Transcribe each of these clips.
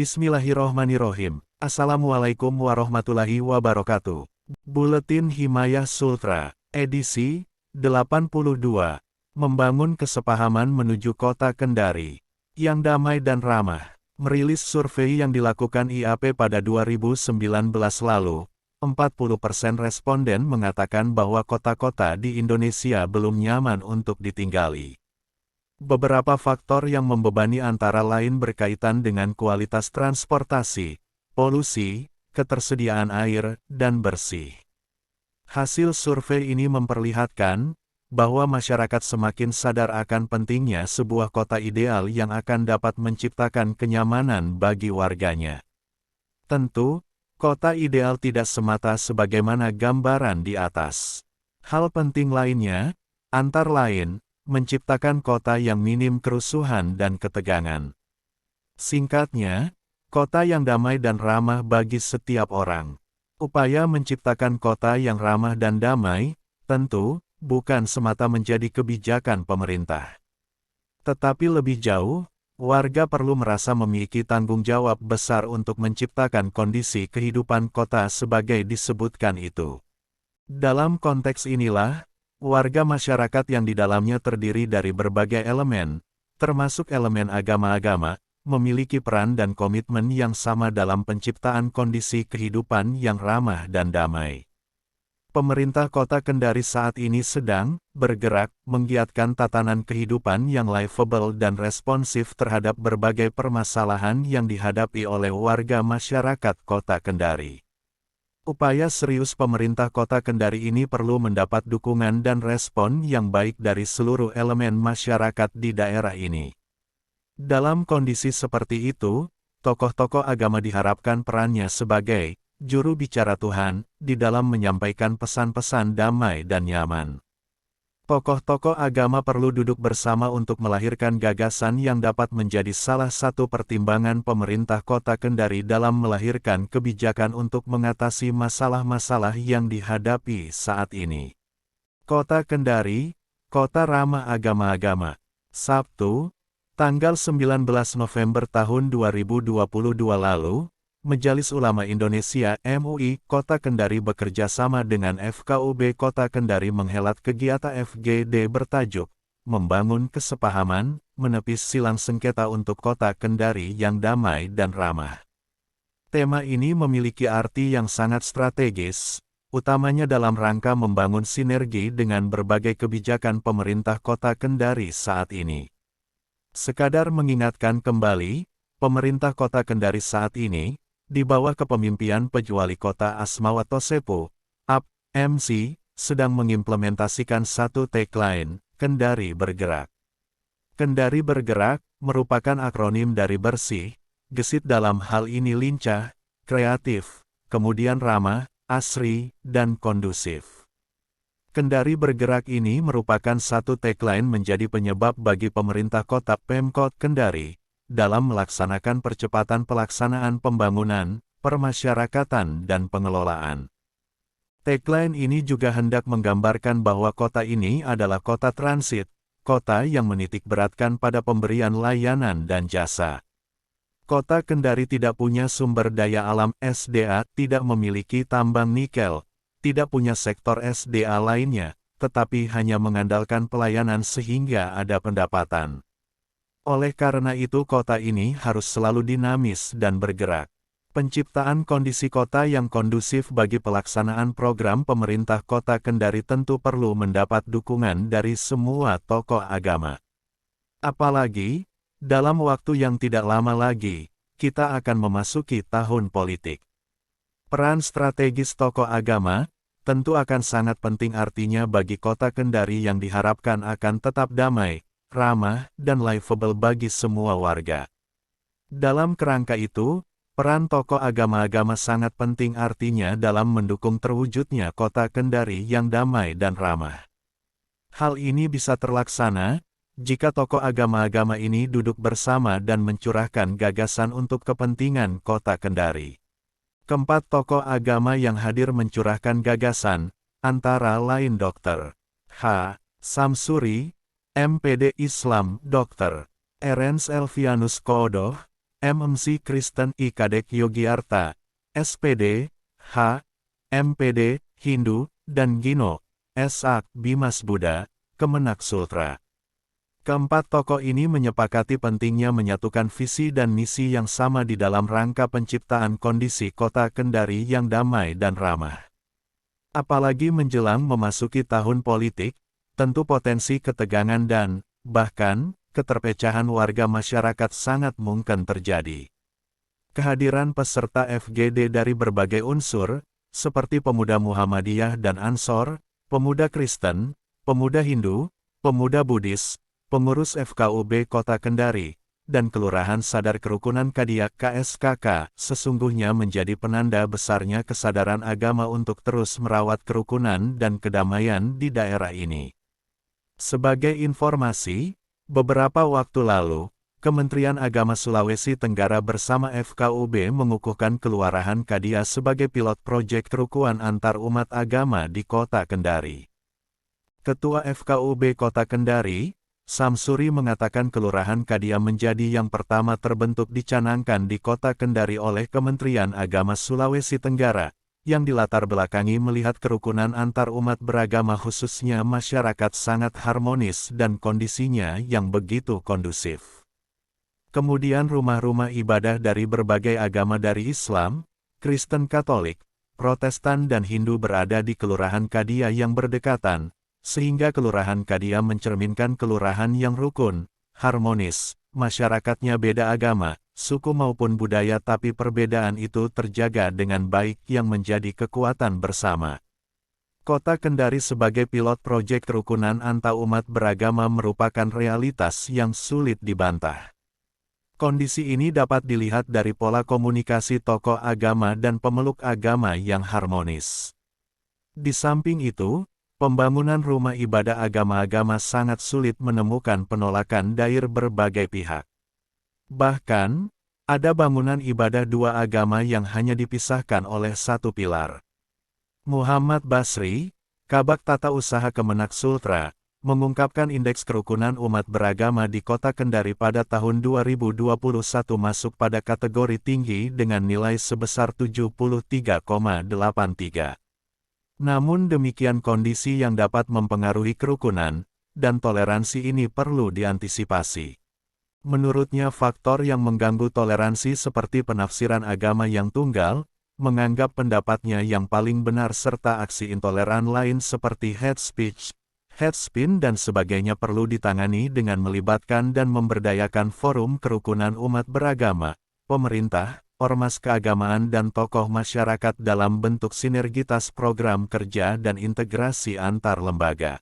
Bismillahirrohmanirrohim. Assalamualaikum warahmatullahi wabarakatuh. Buletin Himayah Sultra, edisi 82. Membangun kesepahaman menuju kota Kendari yang damai dan ramah. Merilis survei yang dilakukan IAP pada 2019 lalu, 40% responden mengatakan bahwa kota-kota di Indonesia belum nyaman untuk ditinggali. Beberapa faktor yang membebani antara lain berkaitan dengan kualitas transportasi, polusi, ketersediaan air, dan bersih. Hasil survei ini memperlihatkan bahwa masyarakat semakin sadar akan pentingnya sebuah kota ideal yang akan dapat menciptakan kenyamanan bagi warganya. Tentu, kota ideal tidak semata sebagaimana gambaran di atas. Hal penting lainnya, antara lain, menciptakan kota yang minim kerusuhan dan ketegangan. Singkatnya, kota yang damai dan ramah bagi setiap orang. Upaya menciptakan kota yang ramah dan damai, tentu, bukan semata menjadi kebijakan pemerintah. Tetapi lebih jauh, warga perlu merasa memiliki tanggung jawab besar untuk menciptakan kondisi kehidupan kota sebagai disebutkan itu. Dalam konteks inilah, warga masyarakat yang di dalamnya terdiri dari berbagai elemen, termasuk elemen agama-agama, memiliki peran dan komitmen yang sama dalam penciptaan kondisi kehidupan yang ramah dan damai. Pemerintah Kota Kendari saat ini sedang bergerak menggiatkan tatanan kehidupan yang livable dan responsif terhadap berbagai permasalahan yang dihadapi oleh warga masyarakat Kota Kendari. Upaya serius pemerintah Kota Kendari ini perlu mendapat dukungan dan respon yang baik dari seluruh elemen masyarakat di daerah ini. Dalam kondisi seperti itu, tokoh-tokoh agama diharapkan perannya sebagai juru bicara Tuhan di dalam menyampaikan pesan-pesan damai dan nyaman. Tokoh-tokoh agama perlu duduk bersama untuk melahirkan gagasan yang dapat menjadi salah satu pertimbangan pemerintah Kota Kendari dalam melahirkan kebijakan untuk mengatasi masalah-masalah yang dihadapi saat ini. Kota Kendari, Kota Ramah Agama-Agama. Sabtu, tanggal 19 November tahun 2022 lalu, Majelis Ulama Indonesia (MUI) Kota Kendari bekerja sama dengan FKUB Kota Kendari menghelat kegiatan FGD bertajuk Membangun Kesepahaman, Menepis Silang Sengketa untuk Kota Kendari yang Damai dan Ramah. Tema ini memiliki arti yang sangat strategis, utamanya dalam rangka membangun sinergi dengan berbagai kebijakan pemerintah Kota Kendari saat ini. Sekadar mengingatkan kembali, pemerintah Kota Kendari saat ini, di bawah kepemimpinan Pejuali Kota Asmawato Sepo, MC, sedang mengimplementasikan satu tagline, Kendari Bergerak. Kendari Bergerak, merupakan akronim dari bersih, gesit dalam hal ini lincah, kreatif, kemudian ramah, asri, dan kondusif. Kendari Bergerak ini merupakan satu tagline menjadi penyebab bagi pemerintah kota Pemkot Kendari, dalam melaksanakan percepatan pelaksanaan pembangunan, permasyarakatan dan pengelolaan. Tagline ini juga hendak menggambarkan bahwa kota ini adalah kota transit, kota yang menitik beratkan pada pemberian layanan dan jasa. Kota Kendari tidak punya sumber daya alam SDA, tidak memiliki tambang nikel, tidak punya sektor SDA lainnya, tetapi hanya mengandalkan pelayanan sehingga ada pendapatan. Oleh karena itu kota ini harus selalu dinamis dan bergerak. Penciptaan kondisi kota yang kondusif bagi pelaksanaan program pemerintah Kota Kendari tentu perlu mendapat dukungan dari semua tokoh agama. Apalagi, dalam waktu yang tidak lama lagi, kita akan memasuki tahun politik. Peran strategis tokoh agama, tentu akan sangat penting artinya bagi Kota Kendari yang diharapkan akan tetap damai, ramah, dan livable bagi semua warga. Dalam kerangka itu, peran tokoh agama-agama sangat penting artinya dalam mendukung terwujudnya Kota Kendari yang damai dan ramah. Hal ini bisa terlaksana, jika tokoh agama-agama ini duduk bersama dan mencurahkan gagasan untuk kepentingan Kota Kendari. Keempat tokoh agama yang hadir mencurahkan gagasan, antara lain Dr. H. Samsuri, MPD Islam, Dr. Erens Elvianus Koodoh, MMC Kristen I Kadek Yogiarta, SPD, H, MPD, Hindu, dan Gino, S.A. Bimas Buddha, Kemenak Sultra. Keempat tokoh ini menyepakati pentingnya menyatukan visi dan misi yang sama di dalam rangka penciptaan kondisi kota Kendari yang damai dan ramah. Apalagi menjelang memasuki tahun politik, tentu potensi ketegangan dan, bahkan, keterpecahan warga masyarakat sangat mungkin terjadi. Kehadiran peserta FGD dari berbagai unsur, seperti pemuda Muhammadiyah dan Ansor, pemuda Kristen, pemuda Hindu, pemuda Buddhis, pengurus FKUB Kota Kendari, dan Kelurahan Sadar Kerukunan Kadiak KSKK, sesungguhnya menjadi penanda besarnya kesadaran agama untuk terus merawat kerukunan dan kedamaian di daerah ini. Sebagai informasi, beberapa waktu lalu, Kementerian Agama Sulawesi Tenggara bersama FKUB mengukuhkan Kelurahan Kadia sebagai pilot proyek kerukunan antar umat agama di Kota Kendari. Ketua FKUB Kota Kendari, Samsuri mengatakan Kelurahan Kadia menjadi yang pertama terbentuk dicanangkan di Kota Kendari oleh Kementerian Agama Sulawesi Tenggara, yang dilatar belakangi melihat kerukunan antar umat beragama khususnya masyarakat sangat harmonis dan kondisinya yang begitu kondusif. Kemudian rumah-rumah ibadah dari berbagai agama dari Islam, Kristen Katolik, Protestan dan Hindu berada di Kelurahan Kadia yang berdekatan, sehingga Kelurahan Kadia mencerminkan kelurahan yang rukun, harmonis, masyarakatnya beda agama, suku maupun budaya tapi perbedaan itu terjaga dengan baik yang menjadi kekuatan bersama. Kota Kendari sebagai pilot proyek kerukunan antar umat beragama merupakan realitas yang sulit dibantah. Kondisi ini dapat dilihat dari pola komunikasi tokoh agama dan pemeluk agama yang harmonis. Di samping itu, pembangunan rumah ibadah agama-agama sangat sulit menemukan penolakan dari berbagai pihak. Bahkan, ada bangunan ibadah dua agama yang hanya dipisahkan oleh satu pilar. Muhammad Basri, Kabag Tata Usaha Kemenak Sultra, mengungkapkan indeks kerukunan umat beragama di Kota Kendari pada tahun 2021 masuk pada kategori tinggi dengan nilai sebesar 73,83. Namun demikian kondisi yang dapat mempengaruhi kerukunan dan toleransi ini perlu diantisipasi. Menurutnya faktor yang mengganggu toleransi seperti penafsiran agama yang tunggal, menganggap pendapatnya yang paling benar serta aksi intoleran lain seperti hate speech, hate spin dan sebagainya perlu ditangani dengan melibatkan dan memberdayakan forum kerukunan umat beragama, pemerintah, ormas keagamaan dan tokoh masyarakat dalam bentuk sinergitas program kerja dan integrasi antar lembaga.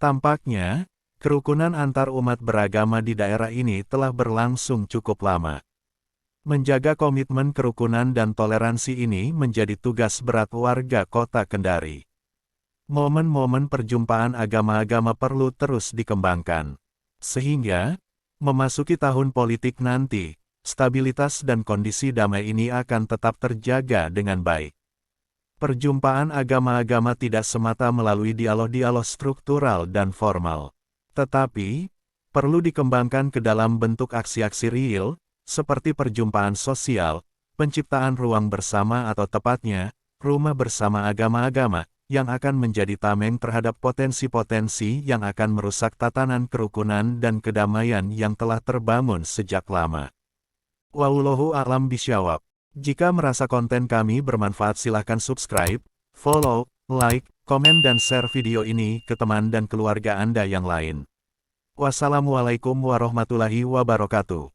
Tampaknya, kerukunan antar umat beragama di daerah ini telah berlangsung cukup lama. Menjaga komitmen kerukunan dan toleransi ini menjadi tugas berat warga Kota Kendari. Momen-momen perjumpaan agama-agama perlu terus dikembangkan. Sehingga, memasuki tahun politik nanti, stabilitas dan kondisi damai ini akan tetap terjaga dengan baik. Perjumpaan agama-agama tidak semata melalui dialog-dialog struktural dan formal, tetapi perlu dikembangkan ke dalam bentuk aksi-aksi real, seperti perjumpaan sosial, penciptaan ruang bersama atau tepatnya, rumah bersama agama-agama, yang akan menjadi tameng terhadap potensi-potensi yang akan merusak tatanan kerukunan dan kedamaian yang telah terbangun sejak lama. Wallahu a'lam bishawab. Jika merasa konten kami bermanfaat silahkan subscribe, follow, like, komen dan share video ini ke teman dan keluarga Anda yang lain. Wassalamualaikum warahmatullahi wabarakatuh.